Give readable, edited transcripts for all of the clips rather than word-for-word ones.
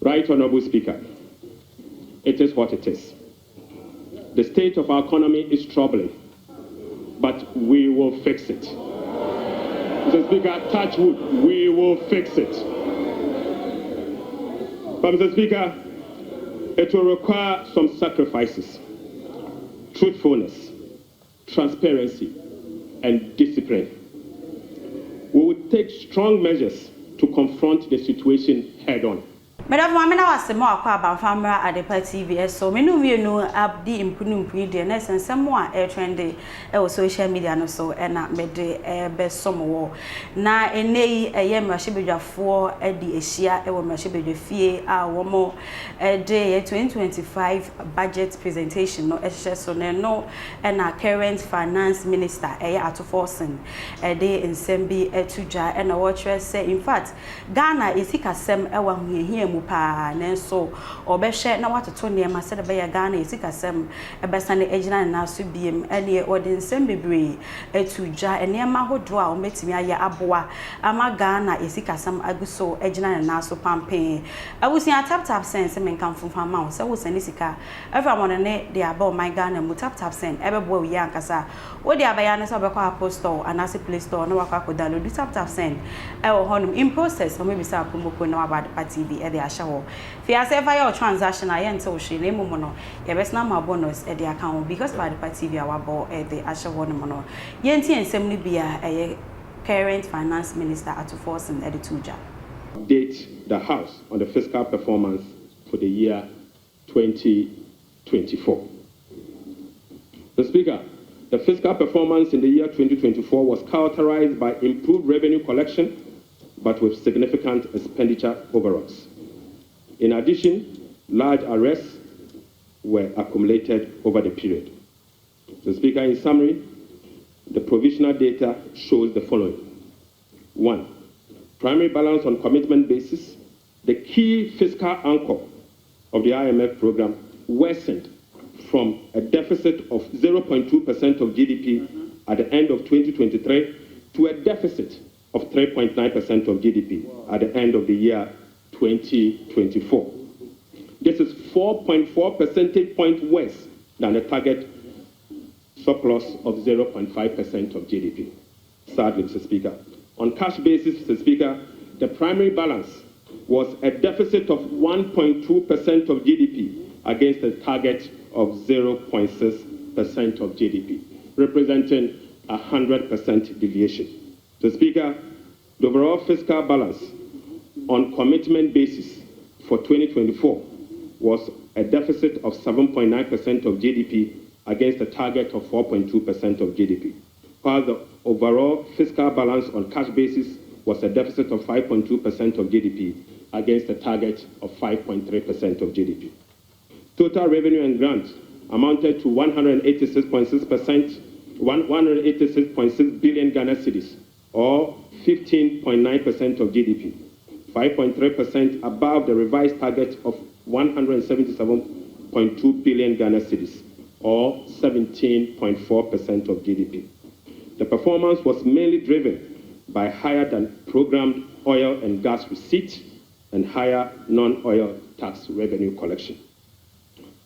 Right Honourable Speaker, it is what it is. The state of our economy is troubling, but we will fix it. Mr. Speaker, touch wood, we will fix it. But Mr. Speaker, it will require some sacrifices, truthfulness, transparency, and discipline. We will take strong measures to confront the situation head-on. Madam Mamina was the more about farmer at the TV, so many of you know up the improved news and some more air trendy social media and so and not made the best summer war. Now, a nay a year, Mashibija 4 at the Asia, a woman Mashibija Fee, one more a day 2025 budget presentation, no so no, and our current finance minister, Ato Forson, a day in Sembi, a tuja, and a watcher say, in fact, Ghana is Sikasem, a here. Pa nenso obehwe na watoto ne ma se de be ya Ghana esikasem ebesane ejina na so biem ene odensem bebre etudwa ene ma hodo a ometimi aye aboa ama Ghana esikasem aguso ejina na so pampen awusia tap sense men kan funfa ma se wo sane sika everyone ne de aba my Ghana mu tap sense ebebo wi ankasa wo de aba ya ne so be kwa Apple Store anase Play Store na wakwa ko download tap sense e wo honum in process o mebi sa akomoko na wabad TV e Ashawo. If you have your transaction, I enter she name mono, your best number bonus at the account because by the TV our ball at the Ashawo mono. Yenti and Semni be a current finance minister Ato Forson at the Tuja. Update the House on the fiscal performance for the year 2024. The Speaker, the fiscal performance in the year 2024 was characterized by improved revenue collection, but with significant expenditure overruns. In addition, large arrests were accumulated over the period. The Speaker, in summary, the provisional data shows the following. 1. Primary balance on commitment basis, the key fiscal anchor of the IMF program, worsened from a deficit of 0.2% of GDP at the end of 2023 to a deficit of 3.9% of GDP at the end of the year 2024. This is 4.4 percentage points worse than the target surplus of 0.5% of GDP. Sadly, Mr. Speaker. On cash basis, Mr. Speaker, the primary balance was a deficit of 1.2% of GDP against a target of 0.6% of GDP, representing a 100% deviation. Mr. Speaker, the overall fiscal balance on commitment basis for 2024 was a deficit of 7.9% of GDP against a target of 4.2% of GDP, while the overall fiscal balance on cash basis was a deficit of 5.2% of GDP against a target of 5.3% of GDP. Total revenue and grants amounted to 186.6 billion Ghana cedis, or 15.9% of GDP, 5.3% above the revised target of 177.2 billion Ghana cedis, or 17.4% of GDP. The performance was mainly driven by higher than programmed oil and gas receipts and higher non-oil tax revenue collection.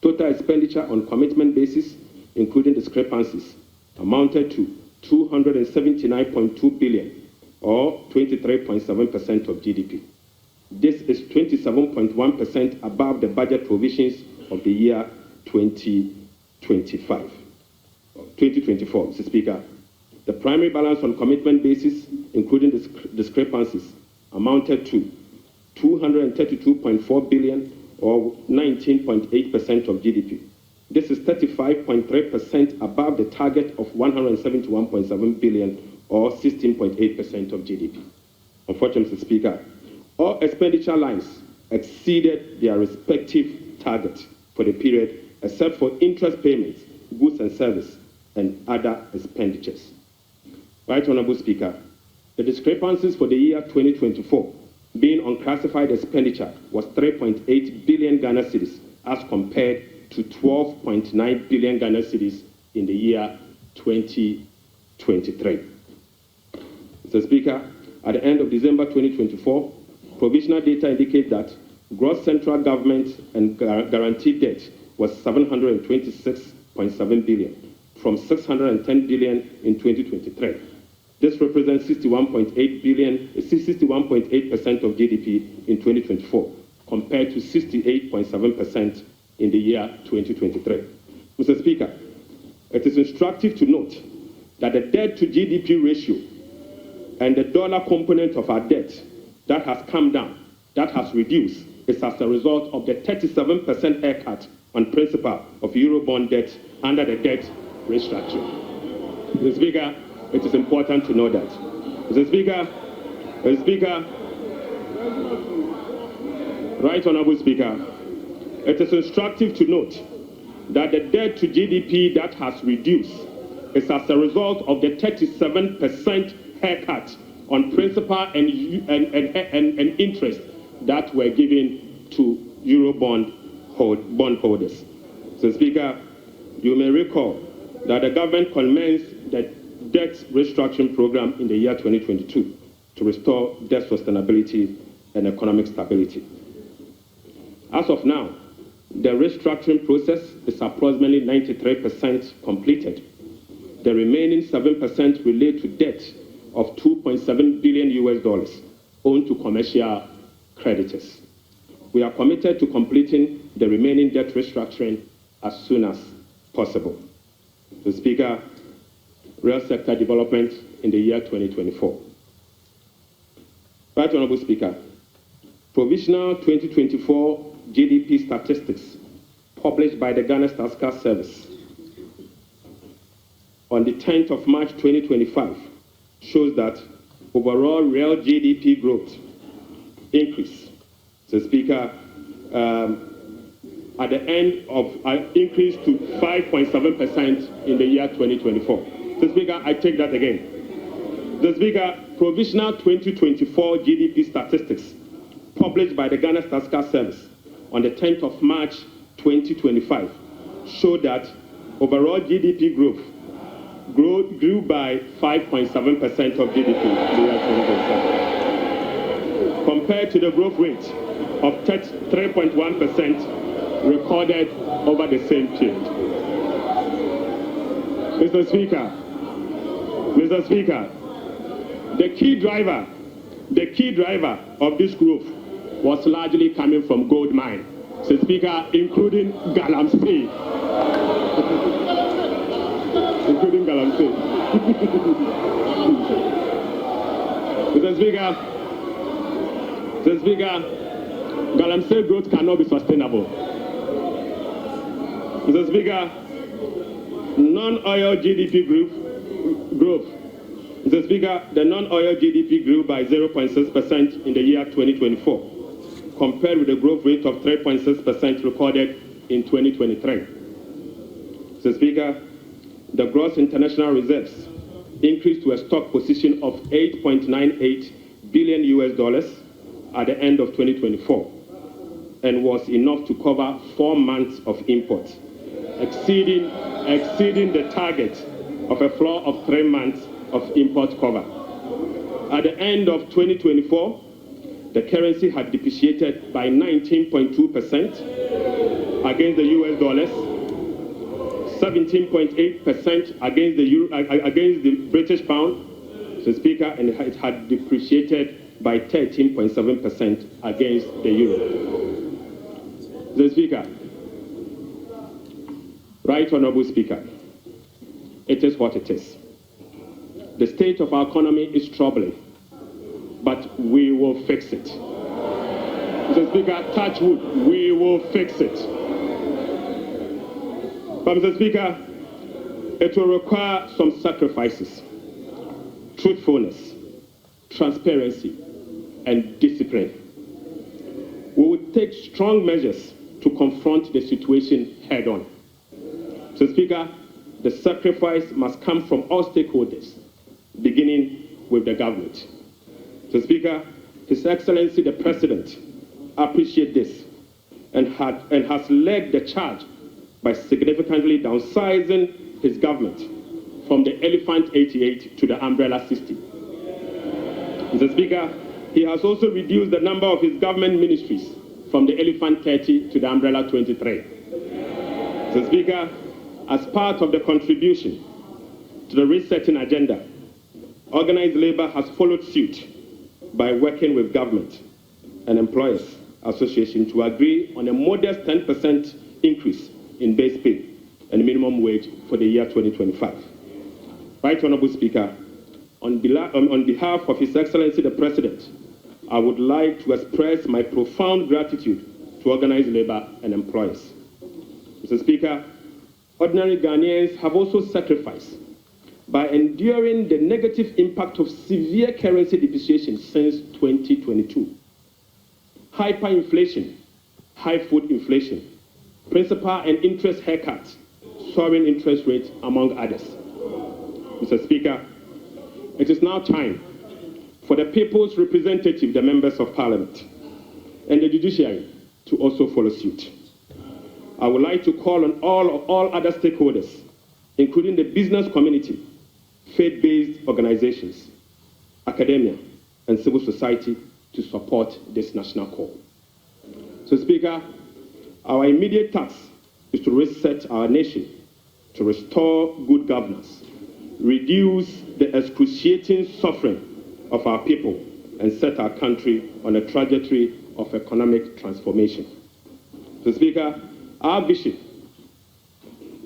Total expenditure on commitment basis, including discrepancies, amounted to 279.2 billion, or 23.7% of GDP. This is 27.1% above the budget provisions of the year 2024, Mr. Speaker. The primary balance on commitment basis, including discrepancies, amounted to 232.4 billion, or 19.8% of GDP. This is 35.3% above the target of 171.7 billion, or 16.8% of GDP. Unfortunately, Mr. Speaker, all expenditure lines exceeded their respective targets for the period, except for interest payments, goods and service, and other expenditures. Right Honourable Speaker, the discrepancies for the year 2024 being unclassified expenditure was 3.8 billion Ghana cedis as compared to 12.9 billion Ghana cedis in the year 2023. Mr. Speaker, at the end of December 2024, provisional data indicate that Gross central government and guaranteed debt was 726.7 billion, from 610 billion in 2023. This represents 61.8% of GDP in 2024, compared to 68.7% in the year 2023. Mr. Speaker, it is instructive to note that the debt to GDP ratio and the dollar component of our debt that has come down, that has reduced, is as a result of the 37% haircut on principal of Eurobond debt under the debt restructuring. Mr. Speaker, it is important to know that. Mr. Speaker, Right Honorable Speaker, it is instructive to note that the debt to GDP that has reduced is as a result of the 37% haircut on principal and interest that were given to Eurobond bondholders. So, Speaker, you may recall that the government commenced the debt restructuring program in the year 2022 to restore debt sustainability and economic stability. As of now, the restructuring process is approximately 93% completed. The remaining 7% relate to debt of $2.7 billion owed to commercial creditors. We are committed to completing the remaining debt restructuring as soon as possible. The Speaker, real sector development in the year 2024. Right Honorable Speaker, provisional 2024 GDP statistics published by the Ghana Statistical Service on the 10th of March 2025 shows that overall real GDP growth increased. So, Speaker, at the end of increased to 5.7% in the year 2024. So, Speaker, I take that again. The Speaker, provisional 2024 GDP statistics published by the Ghana Statistical Service on the 10th of March 2025 showed that overall GDP growth grew by 5.7% of GDP in the year 2027, compared to the growth rate of 3.1% recorded over the same period. Mr. Speaker, the key driver of this growth was largely coming from gold mine. Mr. Speaker, including Galamsey. Including Galamsey. Mr. Speaker, Galamsey growth cannot be sustainable. Mr. Speaker, non-oil GDP growth. Mr. Speaker, the non-oil GDP grew by 0.6% in the year 2024, compared with the growth rate of 3.6% recorded in 2023. Mr. Speaker, the gross international reserves increased to a stock position of $8.98 billion at the end of 2024, and was enough to cover 4 months of imports, exceeding the target of a floor of 3 months of import cover. At the end of 2024, the currency had depreciated by 19.2% against the US dollars, 17.8% against the British pound, Mr. Speaker, and it had depreciated by 13.7% against the euro. Mr. Speaker, Right Honorable Speaker, it is what it is. The state of our economy is troubling, but we will fix it. Mr. Speaker, touch wood, we will fix it. But Mr. Speaker, it will require some sacrifices, truthfulness, transparency, and discipline. We will take strong measures to confront the situation head on. Mr. Speaker, the sacrifice must come from all stakeholders, beginning with the government. Mr. Speaker, His Excellency the President appreciates this and has led the charge by significantly downsizing his government from the Elephant 88 to the Umbrella 60. Mr. Speaker, he has also reduced the number of his government ministries from the Elephant 30 to the Umbrella 23. So, Speaker, as part of the contribution to the resetting agenda, organized labor has followed suit by working with government and employers association to agree on a modest 10% increase in base pay and minimum wage for the year 2025. Right Honorable Speaker, on behalf of His Excellency the President, I would like to express my profound gratitude to organized labor and employers. Mr. Speaker, ordinary Ghanaians have also sacrificed by enduring the negative impact of severe currency depreciation since 2022. Hyperinflation, high food inflation, principal and interest haircuts, soaring interest rates, among others. Mr. Speaker, it is now time for the people's representative, the members of parliament, and the judiciary to also follow suit. I would like to call on all other stakeholders, including the business community, faith-based organizations, academia, and civil society to support this national call. So, Speaker, our immediate task is to reset our nation, to restore good governance, reduce the excruciating suffering of our people, and set our country on a trajectory of economic transformation. So, Speaker, our vision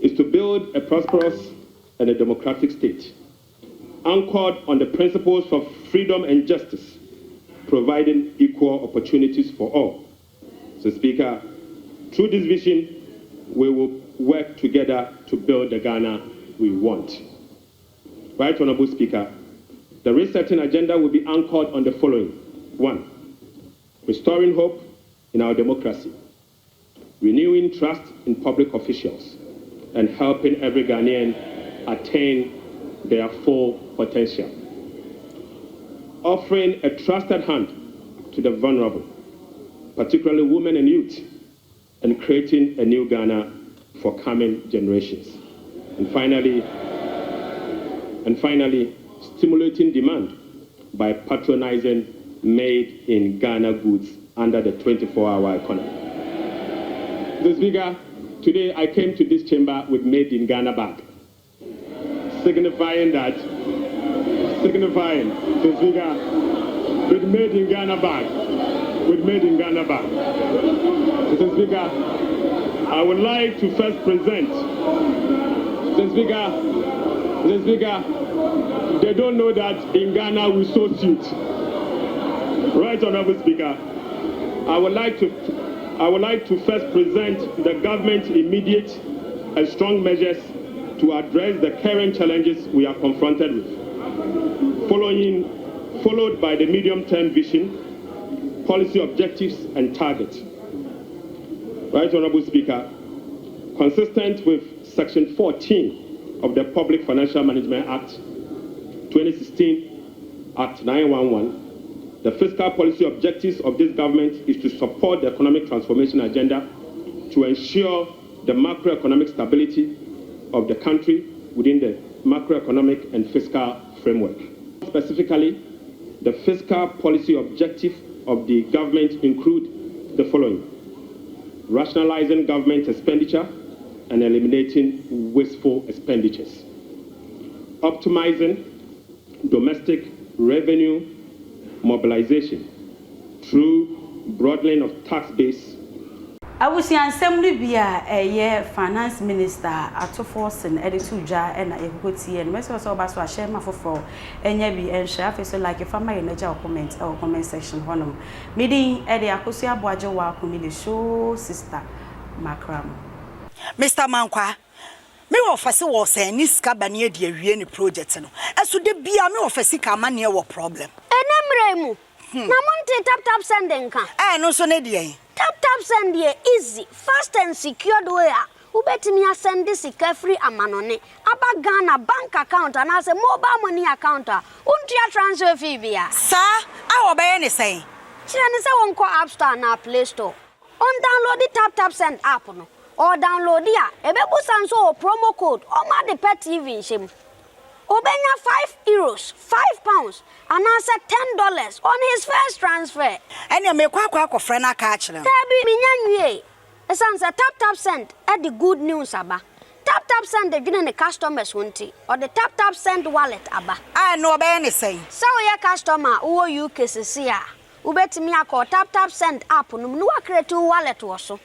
is to build a prosperous and a democratic state, anchored on the principles of freedom and justice, providing equal opportunities for all. So, Speaker, through this vision, we will work together to build the Ghana we want. Right Honorable Speaker, the resetting agenda will be anchored on the following. 1, restoring hope in our democracy, renewing trust in public officials, and helping every Ghanaian attain their full potential. Offering a trusted hand to the vulnerable, particularly women and youth, and creating a new Ghana for coming generations. And finally, stimulating demand by patronizing made in Ghana goods under the 24-hour economy. Mr. Speaker, today I came to this chamber with made in Ghana bag, signifying, Mr. Speaker, with made in Ghana bag, Mr. Speaker, I would like to first present, Mr. Speaker, they don't know that in Ghana we sow suit. Right Honorable Speaker, I would like to first present the government's immediate and strong measures to address the current challenges we are confronted with, followed by the medium-term vision, policy objectives and targets. Right Honorable Speaker, consistent with Section 14 of the Public Financial Management Act 2016, Act 911, the fiscal policy objectives of this government is to support the economic transformation agenda to ensure the macroeconomic stability of the country within the macroeconomic and fiscal framework. Specifically, the fiscal policy objective of the government include the following: rationalizing government expenditure and eliminating wasteful expenditures, optimizing domestic revenue mobilization through broadening of tax base. Awusiansem no bia finance minister Ato Forson editu dwa na yekotie no meso so obaso ahye mafofo enya bi enhwe afeso like fama ye naja comment comment section honom meeting ede akosu aboaje wa komile show sister Makram. Mr. Mankwa, me office was any scabania de awie ni project no. Eso de bia me office ka mane wo problem. Enemremu. Na monte tap sending ka. No so ne de. Tap send here easy, fast and secured way. Ubetimi send this free amanone. Aba Ghana bank account and as a mobile money account. Untia transfer fee via. Sir, I obey any say. Chine say wonko App Store na Play Store. On download the tap send app no. Or download dia. Ebebu sanso promo code. O ma de pet TV shim. obenya €5, £5, and answer $10 on his first transfer. And you make quack friend a catch them. Tabi minyanwe. Esanse tap send at the good news aba. Tap send the giving the customers won't or the tap send wallet aba. I know about anything. So your customer who you cases here. Ubetimi akọ tap send app no no create wallet wo so.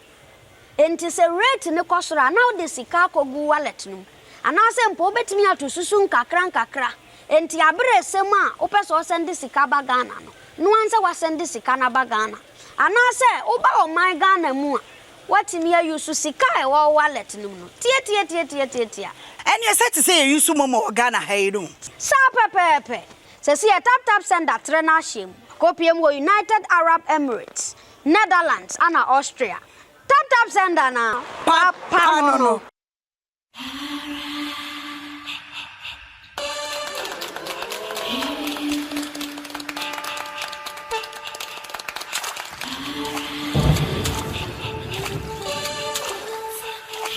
Enti se rate ne kosora now the sika kogu wallet no. Anase mpo ubetimi atu susu nkakra. Enti abre sem a opeso send sika ba Ghana no. No anse wa send sika na ba Ghana. Anase oba o my Ghana mu a watimi use sika e wo wallet no no. Tie. And you said to say you use momo Ghana hayru. Sa pepe. Se si tap send that trainer shim. Kopium wo United Arab Emirates, Netherlands, and Austria. Tap send na. Papa no.